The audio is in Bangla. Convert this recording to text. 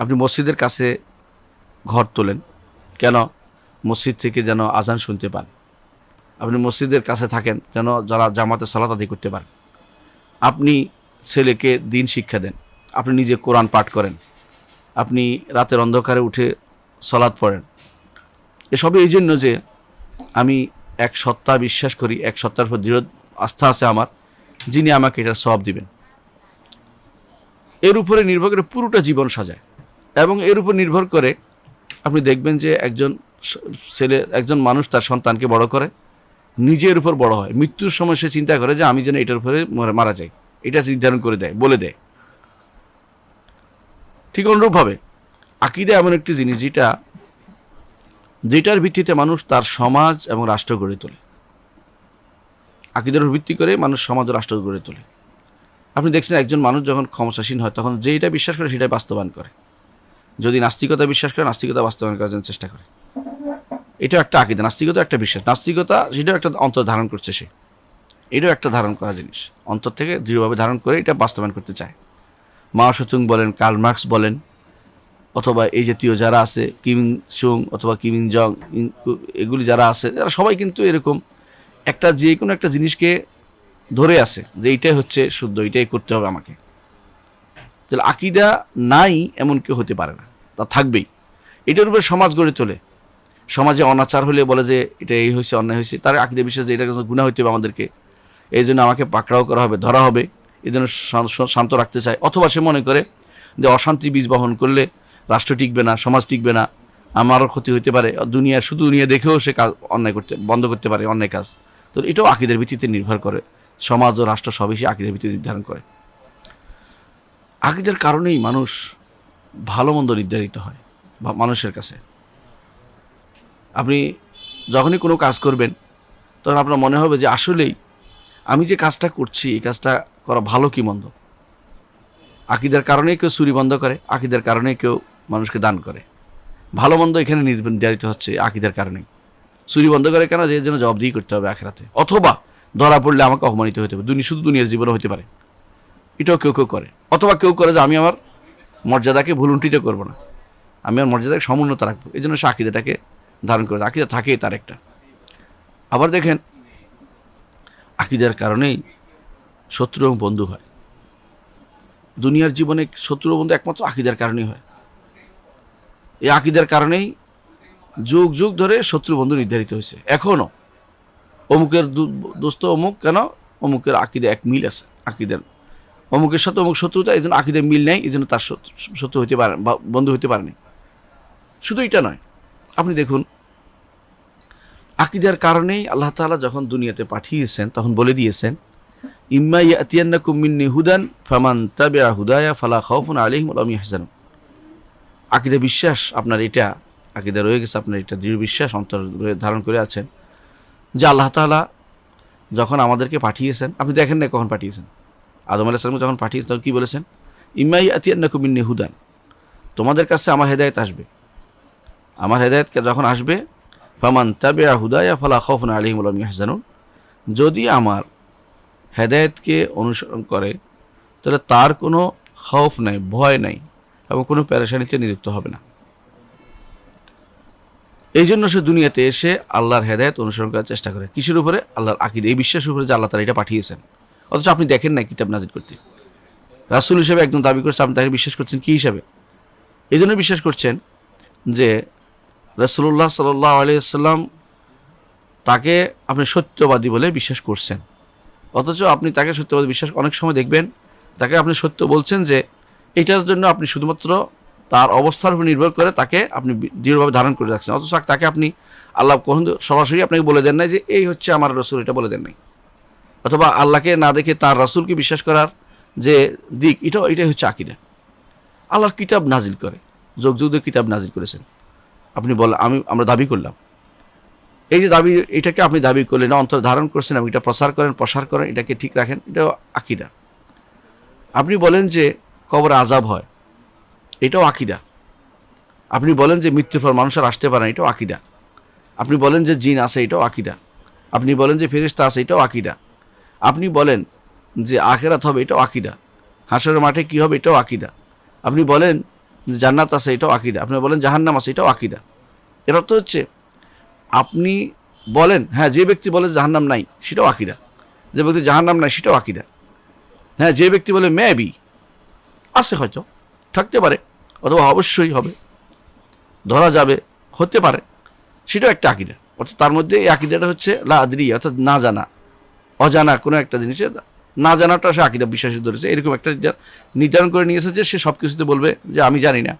আপনি মসজিদের কাছে ঘর তোলেন কেন? মসজিদ থেকে যেন আজান শুনতে পান। আপনি মসজিদের কাছে থাকেন যেন যারা জামাতে সালাত আদায় করতে পারেন। আপনি ছেলেকে দিন শিক্ষা দেন, আপনি নিজে কোরআন পাঠ করেন, আপনি রাতের অন্ধকারে উঠে সালাত পড়েন। এসবই এই জন্য যে আমি এক সত্তা বিশ্বাস করি, এক সত্তার উপর দৃঢ় আস্থা আছে আমার, যিনি আমাকে এটার সওয়াব দিবেন। এর উপরে নির্ভর করে পুরোটা জীবন সাজায়। এবং এর উপর নির্ভর করে আপনি দেখবেন যে একজন মানুষ তার সন্তানকে বড় করে, নিজের উপর বড় হয়, মৃত্যুর সময় সে চিন্তা করে যে আমি যেন এটার উপরে মারা যাই, এটা নির্ধারণ করে দেয়, বলে দেয়। ঠিক অনুরূপভাবে আকীদা এমন একটি জিনিস যেটার ভিত্তিতে মানুষ তার সমাজ এবং রাষ্ট্র গড়ে তোলে। আকীদার উপর ভিত্তি করে মানুষ সমাজ ও রাষ্ট্র গড়ে তোলে। আপনি দেখছেন একজন মানুষ যখন ক্ষমতাসীন হয় তখন যেটা বিশ্বাস করে সেটাই বাস্তবায়ন করে। যদি নাস্তিকতা বিশ্বাস করে, নাস্তিকতা বাস্তবায়ন করার জন্য চেষ্টা করে। এটাও একটা আকীদা। নাস্তিকতা একটা বিশ্বাস, নাস্তিকতা সেটাও একটা অন্তর ধারণ করছে সে, এটাও একটা ধারণ করা জিনিস, অন্তর থেকে দৃঢ়ভাবে ধারণ করে এটা বাস্তবায়ন করতে চায়। মাও সেতুং বলেন, কার্ল মার্কস বলেন, অথবা এই জাতীয় যারা আছে, কিম সুং অথবা কিম জং, এগুলি যারা আছে, এরা সবাই কিন্তু এরকম একটা যে কোনো একটা জিনিসকে ধরে আছে যে এইটাই হচ্ছে শুদ্ধ, এইটাই করতে হবে আমাকে। তাহলে আকীদা নাই এমন কেউ হতে পারে না, তা থাকবেই। এটার উপরে সমাজ গড়ে তোলে। সমাজে অনাচার হলে বলে যে এটা এই হয়েছে, অন্যায় হয়েছে, তার আকীদা বিশ্বাস যে এটা গুনাহ হইতে হবে আমাদেরকে, এই জন্য আমাকে পাকড়াও করা হবে, ধরা হবে, এই জন্য শান্ত রাখতে চায়। অথবা সে মনে করে যে অশান্তি বীজ বহন করলে রাষ্ট্র টিকবে না, সমাজ টিকবে না, আমারও ক্ষতি হতে পারে, শুধু দুনিয়া দেখেও সে কাজ অন্যায় বন্ধ করতে পারে অন্যায় কাজ। তো এটাও আকীদার ভিত্তিতে নির্ভর করে। সমাজ ও রাষ্ট্র সবই সে আকীদার ভিত্তিতে নির্ধারণ করে। আকীদার কারণেই মানুষ ভালো মন্দ নির্ধারিত হয় মানুষের কাছে। আপনি যখনই কোনো কাজ করবেন তখন আপনার মনে হবে যে আসলেই আমি যে কাজটা করছি এই কাজটা করা ভালো কি মন্দ। আকীদার কারণেই কেউ চুরি বন্ধ করে, আকীদার কারণেই কেউ মানুষকে দান করে। ভালো মন্দ এখানে নির্ধারিত হচ্ছে আকীদার কারণেই। চুরি বন্ধ করে কেন? যে জন্য জবাবদিহি করতে হবে আখিরাতে, অথবা ধরা পড়লে আমাকে অপমানিত হতে হবে, শুধু দুনিয়ার জীবনে হতে পারে, এটাও কেউ কেউ করে। অথবা কেউ করে যে আমি আমার মর্যাদাকে ভুলুণ্ঠিত করব না, আমি আমার মর্যাদাকে সমুন্নত রাখবো, এই জন্য সে আকীদাটাকে ধারণ করে। আকীদা থাকেই তার একটা। আবার দেখেন আকীদার কারণেই শত্রু এবং বন্ধু হয়। দুনিয়ার জীবনে শত্রু বন্ধু একমাত্র আকীদার কারণেই হয়। এই আকীদার কারণেই যুগ যুগ ধরে শত্রু বন্ধু নির্ধারিত হয়েছে। এখনও অমুকের দোস্ত অমুক, কেন? অমুকের আকীদা এক মিল আছে, আকীদার অমুকের সাথে অমুক শত্রুতা, এই জন্য আকীদার মিল নেই, এই জন্য তার শত্রু হইতে পারে বা বন্ধু হইতে পারেনি। শুধু এটা নয়, আপনি দেখুন আকীদার কারণেই আল্লাহ তাআলা যখন দুনিয়াতে পাঠিয়েছেন তখন বলে দিয়েছেন, ইম্মা ইয়াতিয়ান্নাকুম মিন্নি হুদান ফামান তাবিআ হুদায়া ফালা খাউফুন আলাইহিম ওয়া লা হুম ইয়াহজানুন। আকীদা বিশ্বাস আপনার এটা, আকীদা রয়ে গেছে আপনার এটা, দৃঢ় বিশ্বাস অন্তর ধারণ করে আছেন যে আল্লাহ তাআলা যখন আমাদেরকে পাঠিয়েছেন, আপনি দেখেন না কখন পাঠিয়েছেন, আদম আলাইহিস সালাম যখন পাঠিয়েছেন তখন কী বলেছেন? ইম্মা ইয়াতিয়ান্নাকুম মিন্নি হুদান, তোমাদের কাছে আমার হেদায়েত আসবে, আমার হেদায়েত যখন আসবে, ফামান তাবিআ হুদায়া ফালা খাউফুন আলাইহিম ওয়া লা হুম ইয়াহজানুন, যদি আমার হেদায়েতকে অনুসরণ করে তাহলে তার কোনো খৌফ নাই, ভয় নাই, এবং কোনো পেরেশানিতে নিযুক্ত হবে না। এই জন্য সে দুনিয়াতে এসে আল্লাহর হেদায়েত অনুসরণ করার চেষ্টা করে। কিসের উপরে? আল্লাহর আকীদা, এই বিশ্বাসের উপরে যে আল্লাহ তাআলা এটা পাঠিয়েছেন। অথচ আপনি দেখেন না কিতাব নাজিল করতে। রাসূল হিসেবে একদম দাবি করছে, আপনি তাকে বিশ্বাস করছেন কী হিসাবে? এই জন্য বিশ্বাস করছেন যে রাসূলুল্লাহ সাল্লাল্লাহু আলাইহি ওয়াসাল্লাম তাকে আপনি সত্যবাদী বলে বিশ্বাস করছেন। অথচ আপনি তাকে সত্যবাদী বিশ্বাস, অনেক সময় দেখবেন তাকে আপনি সত্য বলছেন যে এটার জন্য আপনি শুধুমাত্র তার অবস্থার উপর নির্ভর করে তাকে আপনি দৃঢ়ভাবে ধারণ করে রাখছেন। অথচ তাকে আপনি আল্লাহ কখন সরাসরি আপনাকে বলে দেন নাই যে এই হচ্ছে আমার রাসূল, এটা বলে দেন নাই। অথবা আল্লাহকে না দেখে তার রাসূলকে বিশ্বাস করার যে দিক, এটাই হচ্ছে আকীদা। আল্লাহর কিতাব নাজিল করে, যুগ যুগ ধরে কিতাব নাজিল করেছেন। আপনি বলেন আমরা দাবি করলাম, এই যে দাবি, এটাকে আপনি দাবি করলেন, অন্তর ধারণ করছেন এবং এটা প্রসার করেন, এটাকে ঠিক রাখেন, এটাও আকীদা। আপনি বলেন যে কবরে আযাব হয়, এটাও আকীদা। আপনি বলেন যে মৃত্যুর পর মানুষ আর আসতে পারে না, এটাও আকীদা। আপনি বলেন যে জিন আছে, এটাও আকীদা। আপনি বলেন যে ফেরেশতা আছে, এটাও আকীদা। আপনি বলেন যে আখিরাত হবে, এটাও আকীদা। হাসরের মাঠে কী হবে, এটাও আকীদা। আপনি বলেন যে জান্নাত আছে, এটাও আকিদা। আপনি বলেন জাহান্নাম আছে, এটাও আকিদা। এর অর্থ হচ্ছে আপনি বলেন হ্যাঁ, যে ব্যক্তি বলে জাহান্নাম নাই সেটাও আকিদা, যে ব্যক্তি জাহান্নাম নাই সেটাও আকিদা। হ্যাঁ, যে ব্যক্তি বলে মেবি আছে, হয়তো থাকতে পারে, অথবা অবশ্যই হবে, ধরা যাবে, হতে পারে, সেটাও একটা আকিদা। অর্থাৎ তার মধ্যে এই আকিদাটা হচ্ছে লা আদরি, অর্থাৎ না জানা, অজানা কোনো একটা জিনিসের না জানাটা সে আকিদা বিশ্বাসী ধরেছে, এরকম একটা নির্ধারণ করে নিয়েছে যে সে সব কিছুতে বলবে যে আমি জানি না।